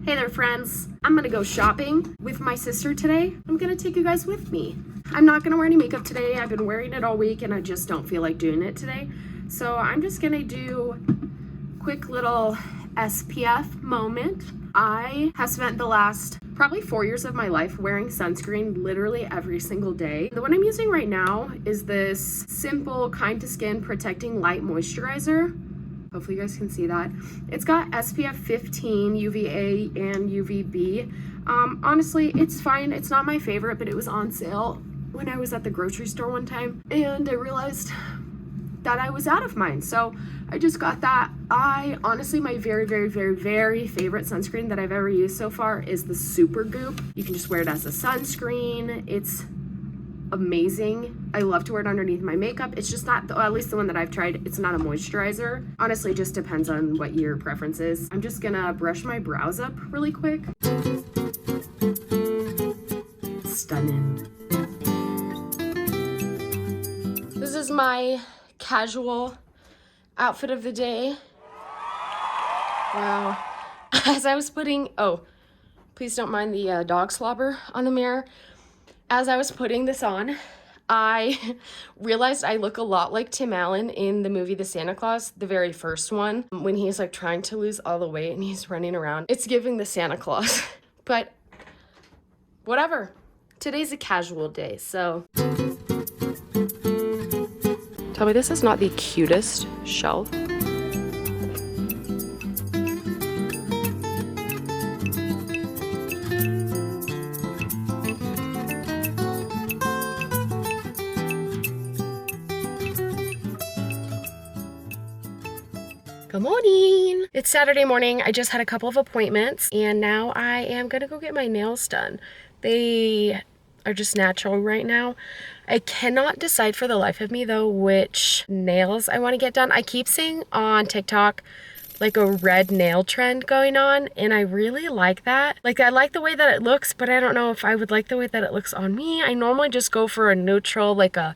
Hey there, friends. I'm gonna go shopping with my sister today. I'm gonna take you guys with me. I'm not gonna wear any makeup today. I've been wearing it all week and I just don't feel like doing it today. So I'm just gonna do quick little SPF moment. I have spent the last probably 4 years of my life wearing sunscreen literally every single day. The one I'm using right now is this simple Kind to Skin Protecting Light Moisturizer. Hopefully you guys can see that. It's got SPF 15, UVA, and UVB. Honestly, it's fine. It's not my favorite, but it was on sale when I was at the grocery store one time, and I realized that I was out of mine. So I just got that. Honestly, my very favorite sunscreen that I've ever used so far is the Supergoop. You can just wear it as a sunscreen. It's amazing. I love to wear it underneath my makeup. It's just not, at least the one that I've tried, it's not a moisturizer. Honestly, it just depends on what your preference is. I'm just gonna brush my brows up really quick. Stunning. This is my casual outfit of the day. Wow. As I was putting, oh, please don't mind the dog slobber on the mirror. As I was putting this on, I realized I look a lot like Tim Allen in the movie The Santa Claus, the very first one, when he's like trying to lose all the weight and he's running around. It's giving the Santa Claus, but whatever. Today's a casual day, so. Tell me this is not the cutest shelf. Good morning. It's Saturday morning. I just had a couple of appointments and now I am gonna go get my nails done. They are just natural right now. I cannot decide for the life of me though which nails I want to get done. I keep seeing on TikTok like a red nail trend going on and I really like that. Like I like the way that it looks, but I don't know if I would like the way that it looks on me. I normally just go for a neutral, like a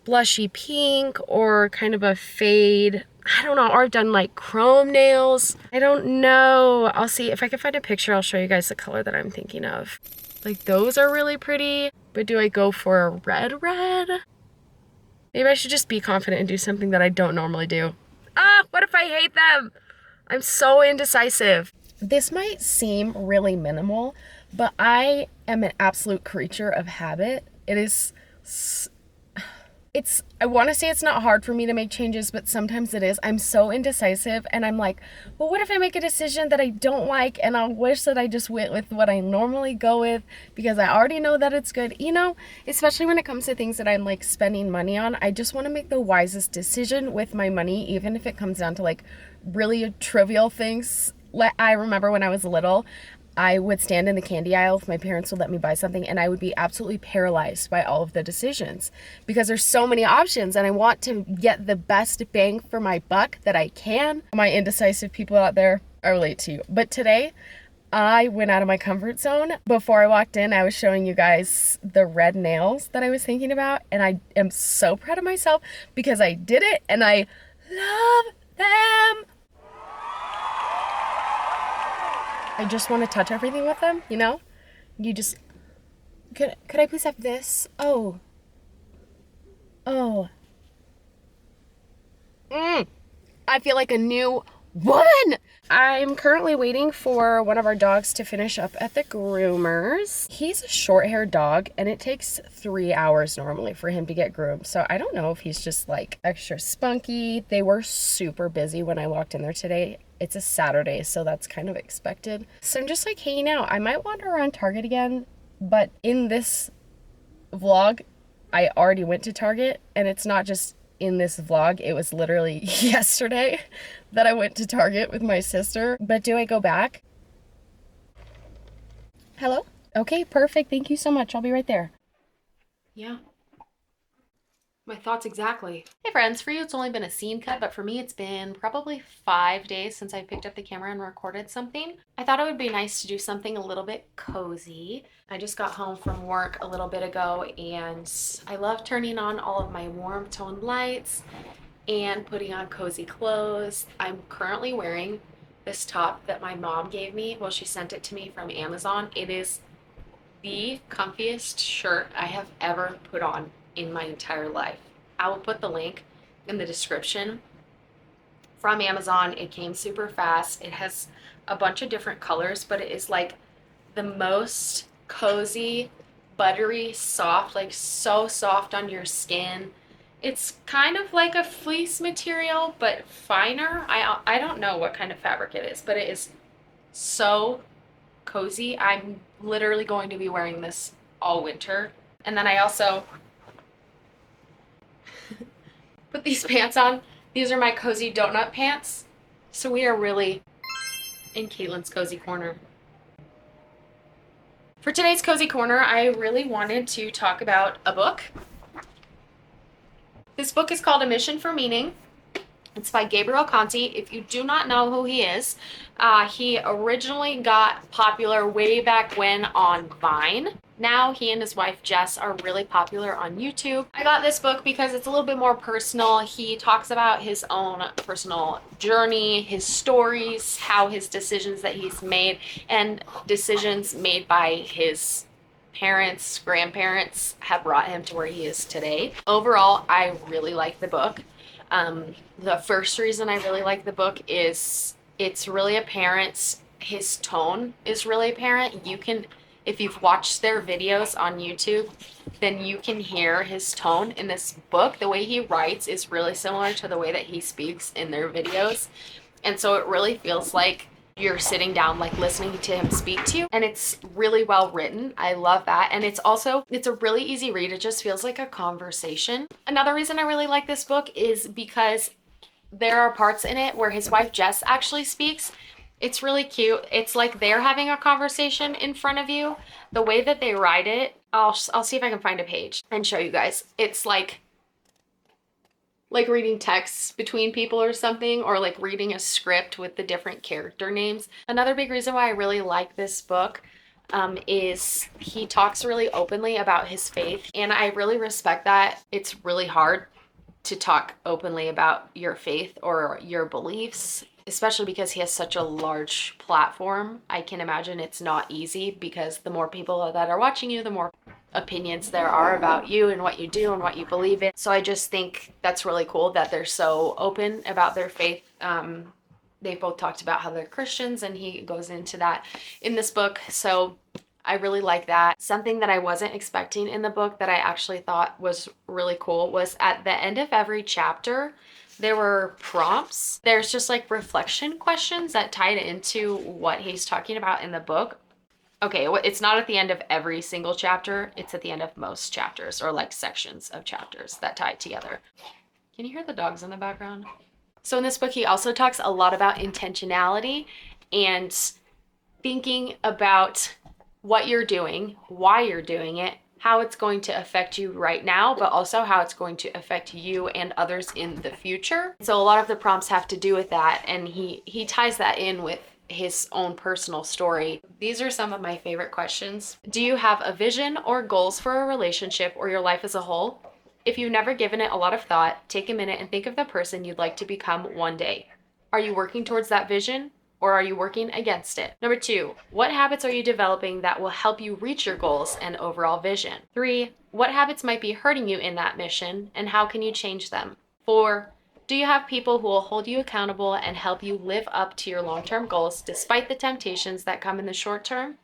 blushy pink or kind of a fade. I don't know, or I've done like chrome nails. I don't know. I'll see if I can find a picture. I'll show you guys the color that I'm thinking of. Like those are really pretty, but do I go for a red? Maybe I should just be confident and do something that I don't normally do. Ah, what if I hate them? I'm so indecisive. This might seem really minimal, but I am an absolute creature of habit. I want to say it's not hard for me to make changes, but sometimes it is. I'm so indecisive and I'm like, well, what if I make a decision that I don't like and I'll wish that I just went with what I normally go with because I already know that it's good. You know, especially when it comes to things that I'm like spending money on, I just want to make the wisest decision with my money, even if it comes down to like really trivial things. I remember when I was little, I would stand in the candy aisle if my parents would let me buy something and I would be absolutely paralyzed by all of the decisions because there's so many options and I want to get the best bang for my buck that I can. My indecisive people out there, I relate to you. But today, I went out of my comfort zone. Before I walked in, I was showing you guys the red nails that I was thinking about and I am so proud of myself because I did it and I love them. I just want to touch everything with them, you know? You just, could I please have this? Oh. I feel like a new woman. I'm currently waiting for one of our dogs to finish up at the groomers. He's a short-haired dog and it takes 3 hours normally for him to get groomed. So I don't know if he's just like extra spunky. They were super busy when I walked in there today. It's a Saturday, so that's kind of expected. So I'm just like hanging out. I might wander around Target again, but in this vlog, I already went to Target and it's not just in this vlog, it was literally yesterday that I went to Target with my sister. But do I go back? Hello? Okay, perfect. Thank you so much. I'll be right there. Yeah. My thoughts exactly. Hey friends, for you it's only been a scene cut, but for me it's been probably 5 days since I picked up the camera and recorded something. I thought it would be nice to do something a little bit cozy. I just got home from work a little bit ago and I love turning on all of my warm toned lights and putting on cozy clothes. I'm currently wearing this top that my mom gave me. Well, she sent it to me from Amazon. It is the comfiest shirt I have ever put on in my entire life. I will put the link in the description. From Amazon. It came super fast. It has a bunch of different colors, but it is like the most cozy, buttery, soft, like so soft on your skin. It's kind of like a fleece material, but finer. I don't know what kind of fabric it is, but it is so cozy. I'm literally going to be wearing this all winter. And then I also put these pants on. These are my cozy donut pants. So we are really in Caitlin's cozy corner. For today's cozy corner, I really wanted to talk about a book. This book is called A Mission for Meaning. It's by Gabriel Conte. If you do not know who he is, he originally got popular way back when on Vine. Now he and his wife Jess are really popular on YouTube. I got this book because it's a little bit more personal. He talks about his own personal journey, his stories, how his decisions that he's made, and decisions made by his parents, grandparents have brought him to where he is today. Overall, I really like the book. The first reason I really like the book is it's really apparent. His tone is really apparent. You can, if you've watched their videos on YouTube, then you can hear his tone in this book. The way he writes is really similar to the way that he speaks in their videos. And so it really feels like you're sitting down, like listening to him speak to you, and it's really well written. I love that. And it's a really easy read. It just feels like a conversation. Another reason I really like this book is because there are parts in it where his wife Jess actually speaks. It's really cute. It's like they're having a conversation in front of you. The way that they write it, I'll see if I can find a page and show you guys. It's like reading texts between people or something, or like reading a script with the different character names. Another big reason why I really like this book is he talks really openly about his faith, and I really respect that. It's really hard to talk openly about your faith or your beliefs, especially because he has such a large platform. I can imagine it's not easy because the more people that are watching you, the more opinions there are about you and what you do and what you believe in. So I just think that's really cool that they're so open about their faith. They both talked about how they're Christians, and he goes into that in this book. So I really like that. Something that I wasn't expecting in the book that I actually thought was really cool was at the end of every chapter, there were prompts. There's just like reflection questions that tied into what he's talking about in the book. Okay, it's not at the end of every single chapter. It's at the end of most chapters, or like sections of chapters that tie it together. Can you hear the dogs in the background? So in this book, he also talks a lot about intentionality and thinking about what you're doing, why you're doing it, how it's going to affect you right now, but also how it's going to affect you and others in the future. So a lot of the prompts have to do with that, and he ties that in with his own personal story. These are some of my favorite questions. Do you have a vision or goals for a relationship or your life as a whole? If you've never given it a lot of thought, take a minute and think of the person you'd like to become one day. Are you working towards that vision, or are you working against it? Number 2, what habits are you developing that will help you reach your goals and overall vision? 3, what habits might be hurting you in that mission, and how can you change them? 4, do you have people who will hold you accountable and help you live up to your long-term goals despite the temptations that come in the short term?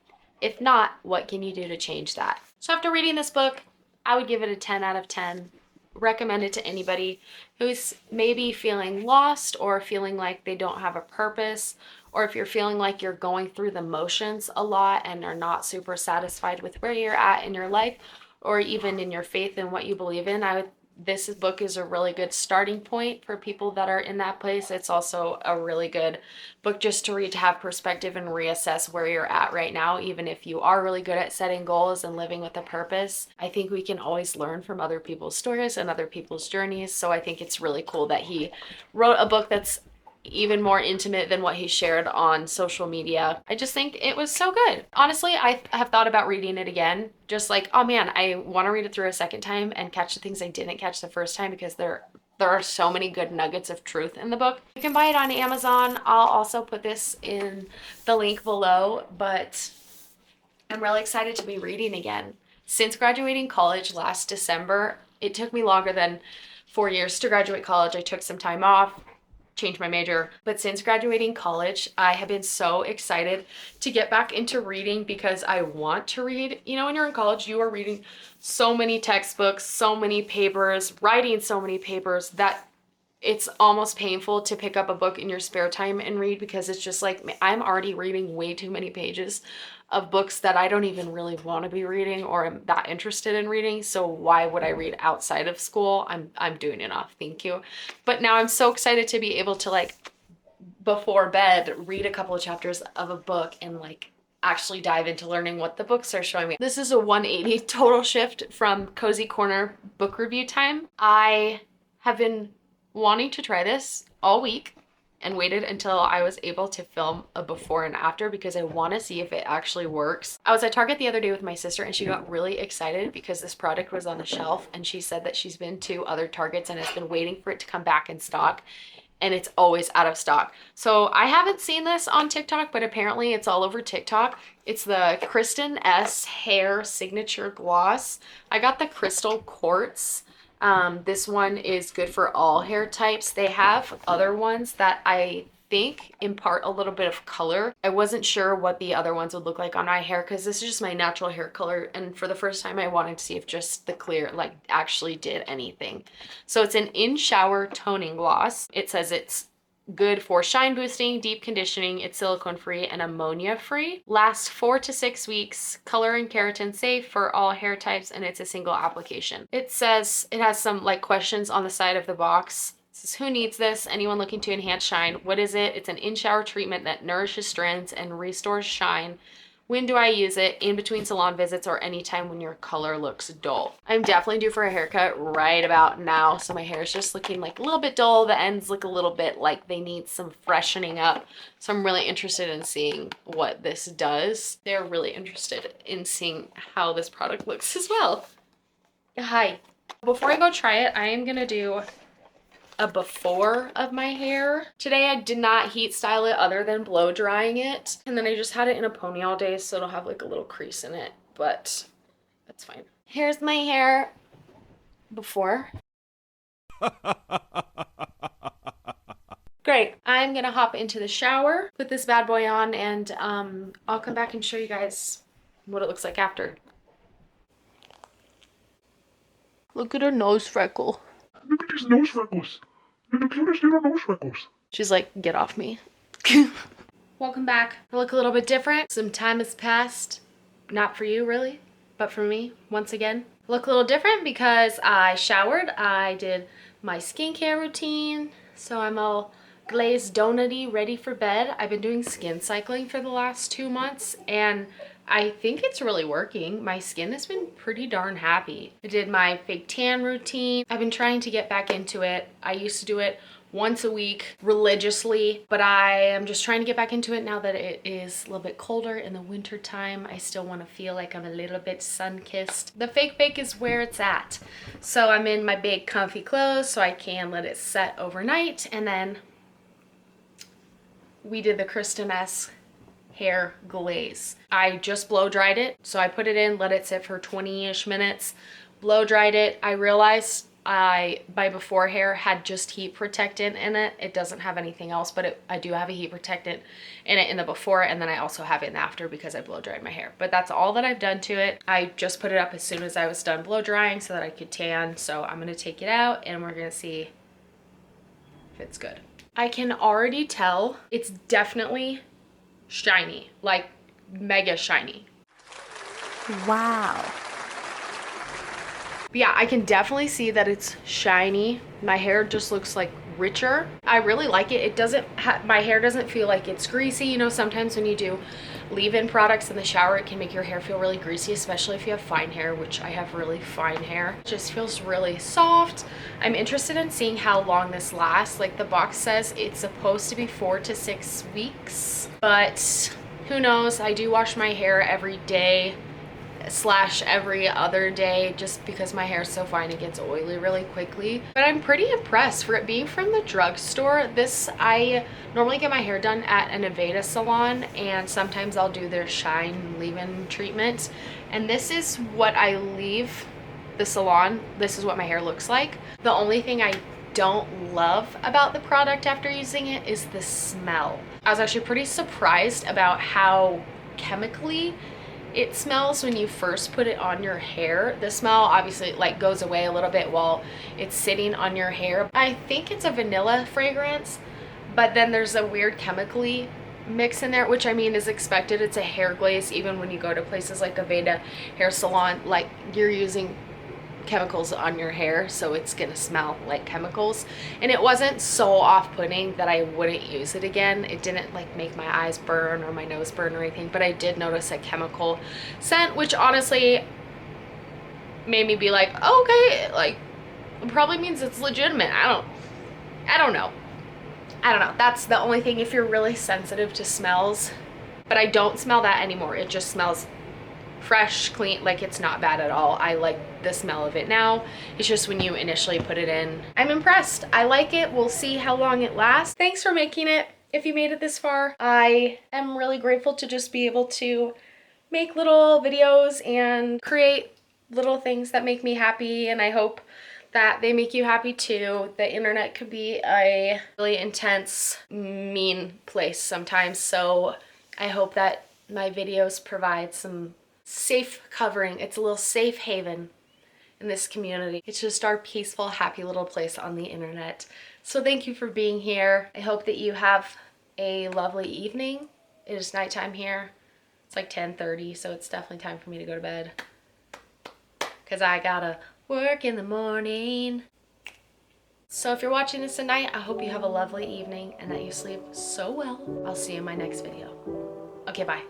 If not, what can you do to change that? So after reading this book, I would give it a 10 out of 10. Recommend it to anybody who's maybe feeling lost, or feeling like they don't have a purpose, or if you're feeling like you're going through the motions a lot and are not super satisfied with where you're at in your life, or even in your faith and what you believe in. This book is a really good starting point for people that are in that place. It's also a really good book just to read, to have perspective and reassess where you're at right now, even if you are really good at setting goals and living with a purpose. I think we can always learn from other people's stories and other people's journeys. So I think it's really cool that he wrote a book that's even more intimate than what he shared on social media. I just think it was so good. Honestly, I have thought about reading it again. Just like, oh man, I want to read it through a second time and catch the things I didn't catch the first time, because they're There are so many good nuggets of truth in the book. You can buy it on Amazon. I'll also put this in the link below, but I'm really excited to be reading again. Since graduating college last December, it took me longer than 4 years to graduate college. I took some time off, changed my major. But since graduating college, I have been so excited to get back into reading because I want to read. You know, when you're in college, you are reading so many textbooks, so many papers, writing so many papers that it's almost painful to pick up a book in your spare time and read, because it's just like, I'm already reading way too many pages of books that I don't even really want to be reading or am that interested in reading. So why would I read outside of school? I'm doing enough, thank you. But now I'm so excited to be able to, like, before bed, read a couple of chapters of a book and like actually dive into learning what the books are showing me. This is a 180 total shift from Cozy Corner book review time. I have been wanting to try this all week and waited until I was able to film a before and after because I want to see if it actually works. I was at Target the other day with my sister and she got really excited because this product was on the shelf, and she said that she's been to other Targets and has been waiting for it to come back in stock, and it's always out of stock. So I haven't seen this on TikTok, but apparently it's all over TikTok. It's the Kristin Ess Hair Signature Gloss. I got the Crystal Quartz. This one is good for all hair types. They have other ones that I think impart a little bit of color. I wasn't sure what the other ones would look like on my hair because this is just my natural hair color, and for the first time I wanted to see if just the clear like actually did anything. So it's an in-shower toning gloss. It says it's good for shine boosting, deep conditioning, it's silicone free and ammonia free, lasts 4 to 6 weeks, color and keratin safe for all hair types, and it's a single application. It says it has some like questions on the side of the box. It says, who needs this? Anyone looking to enhance shine? What is it? It's an in-shower treatment that nourishes strands and restores shine. When do I use it? In between salon visits or anytime when your color looks dull. I'm definitely due for a haircut right about now. So my hair is just looking like a little bit dull. The ends look a little bit like they need some freshening up. So I'm really interested in seeing what this does. They're really interested in seeing how this product looks as well. Hi. Before I go try it, I am gonna do a before of my hair. Today I did not heat style it other than blow drying it, and then I just had it in a pony all day, so it'll have like a little crease in it, but that's fine. Here's my hair before. Great. I'm gonna hop into the shower, put this bad boy on, and I'll come back and show you guys what it looks like after. Look at her nose freckle. Look at his nose freckles. They're the cutest little nose freckles. She's like, get off me. Welcome back. I look a little bit different. Some time has passed. Not for you, really, but for me, once again. I look a little different because I showered. I did my skincare routine, so I'm all glazed donut-y, ready for bed. I've been doing skin cycling for the last 2 months, and I think it's really working. My skin has been pretty darn happy. I did my fake tan routine. I've been trying to get back into it. I used to do it once a week religiously, but I am just trying to get back into it now that it is a little bit colder in the winter time. I still want to feel like I'm a little bit sun-kissed. The fake bake is where it's at. So I'm in my big comfy clothes so I can let it set overnight, and then we did the Kristin Ess hair glaze. I just blow dried it. So I put it in, let it sit for 20-ish minutes, blow dried it. I realized my before hair had just heat protectant in it. It doesn't have anything else, but I do have a heat protectant in it in the before, and then I also have it in the after because I blow dried my hair. But that's all that I've done to it. I just put it up as soon as I was done blow drying so that I could tan. So I'm gonna take it out and we're gonna see if it's good. I can already tell it's definitely shiny, like mega shiny. Wow. But yeah, I can definitely see that it's shiny. My hair just looks like richer. I really like it. It doesn't my hair doesn't feel like it's greasy. You know, sometimes when you do leave-in products in the shower, it can make your hair feel really greasy, especially if you have fine hair, which I have really fine hair. It just feels really soft. I'm interested in seeing how long this lasts. Like the box says it's supposed to be 4 to 6 weeks, but who knows? I do wash my hair every day. slash every other day, just because my hair is so fine it gets oily really quickly. But I'm pretty impressed for it being from the drugstore. This, I normally get my hair done at an Aveda salon, and sometimes I'll do their shine leave-in treatment, and this is what I leave the salon. This is what my hair looks like. The only thing I don't love about the product after using it is the smell. I was actually pretty surprised about how chemically it smells when you first put it on your hair. The smell obviously like goes away a little bit while it's sitting on your hair. I think it's a vanilla fragrance, but then there's a weird chemically mix in there, which I mean is expected. It's a hair glaze. Even when you go to places like Aveda hair salon, like you're using chemicals on your hair, so it's gonna smell like chemicals. And it wasn't so off-putting that I wouldn't use it again. It didn't like make my eyes burn or my nose burn or anything, but I did notice a chemical scent, which honestly made me be like, oh, okay, like it probably means it's legitimate. I don't know. That's the only thing, if you're really sensitive to smells. But I don't smell that anymore. It just smells fresh, clean, like it's not bad at all. I like the smell of it now. It's just when you initially put it in. I'm impressed. I like it. We'll see how long it lasts. Thanks for making it. If you made it this far, I am really grateful to just be able to make little videos and create little things that make me happy, and I hope that they make you happy too. The internet could be a really intense, mean place sometimes, so I hope that my videos provide some safe covering. It's a little safe haven in this community. It's just our peaceful, happy little place on the internet. So thank you for being here. I hope that you have a lovely evening. It is nighttime here. It's like 10:30, so it's definitely time for me to go to bed, because I gotta work in the morning. So if you're watching this tonight, I hope you have a lovely evening and that you sleep so well. I'll see you in my next video. Okay, bye.